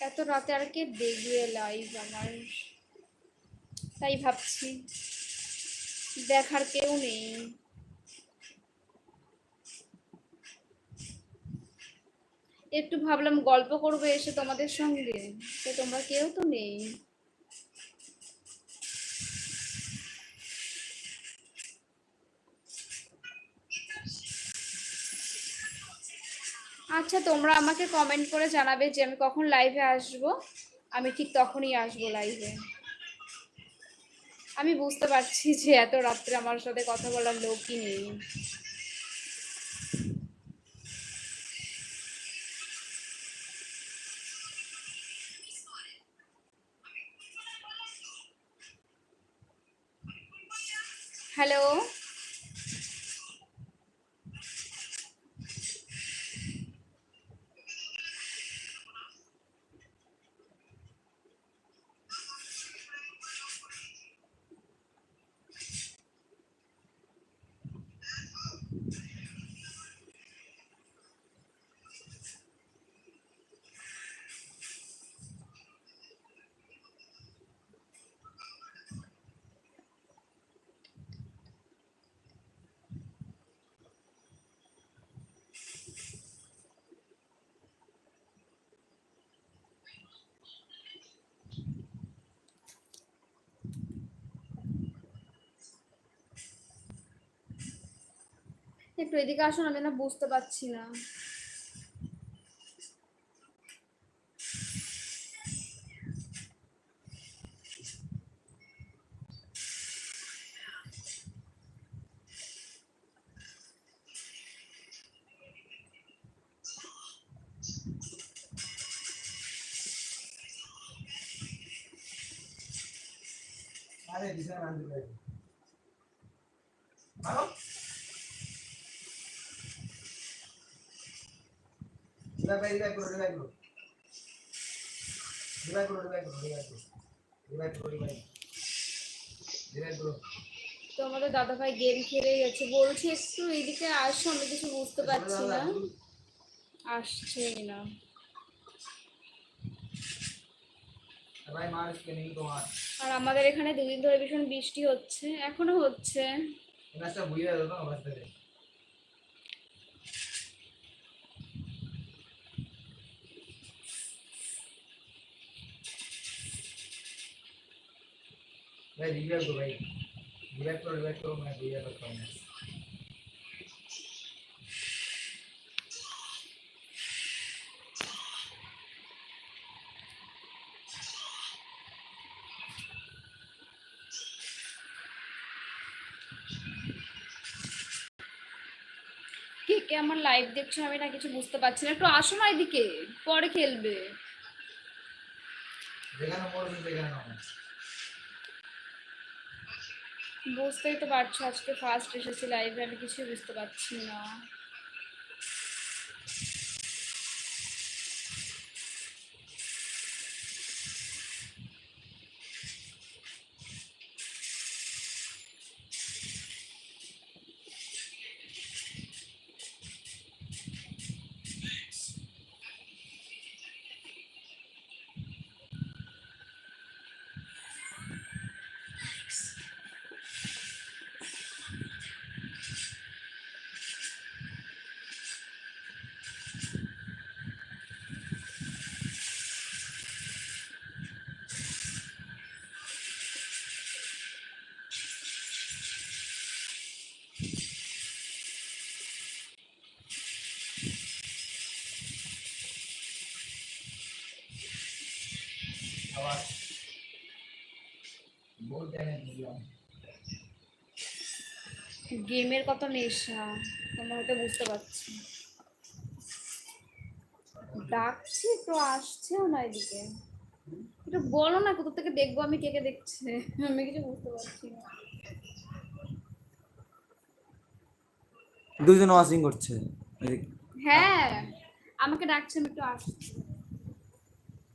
এত রাতে আর কে দেখবে লাইভ আমার, তাই ভাবছি দেখার কেউ নেই। একটু ভাবলাম গল্প করবো এসে তোমাদের সঙ্গে, তো তোমরা কেউ তো নেই। আচ্ছা, তোমরা আমাকে কমেন্ট করে জানাবে যে আমি কখন লাইভে আসব, আমি ঠিক তখনই আসবো লাইভে। আমি বুঝতে পারছি যে এত রাত্রে আমার সাথে কথা বলার লোকই নেই। হ্যালো, একটু এদিকে আসুন, আমি না বুঝতে পারছি না। আরে দিশা নাম দিবে ভালো রিভাইভ করো তোমাদের দাদা ভাই গেম খেলেই যাচ্ছে, বলছি একটু এদিকে আসো, আমি কিছু বুঝতে পারছি না, আসছেই না। ভাই মার স্ক্যানিং তোমার আর আমাদের এখানে 2 দিন ধরে ভীষণ বৃষ্টি হচ্ছে, এখনো হচ্ছে। এনাসটা বুইরা দাও না অবস্থা রে ভাই রিভাইভ করো मैं बुइरा करता हूं কে কে আমার লাইভ দেখছো আমি না কিছু বুঝতে পারছি না, একটু আসো না এদিকে, পরে খেলবে। যেখানে মরবে সেখানে নাও বুঝতেই তো পারছো আজকে ফার্স্ট এসেছি লাইভে, আমি কিছুই বুঝতে পারছি না। আবার বহুত ড্যামেজ দিলাম গেমের কত নেশা তোমরা হয়তো বুঝতে পারছি। ডাকছি তো আসছেও না এদিকে, একটু বলো না কোথা থেকে দেখবো আমি, কে কে দেখছে আমি কিছু বুঝতে পারছি না। দুইজন ওয়াচিং করছে। হ্যাঁ, আমাকে ডাকছে, আমি একটু আসছি।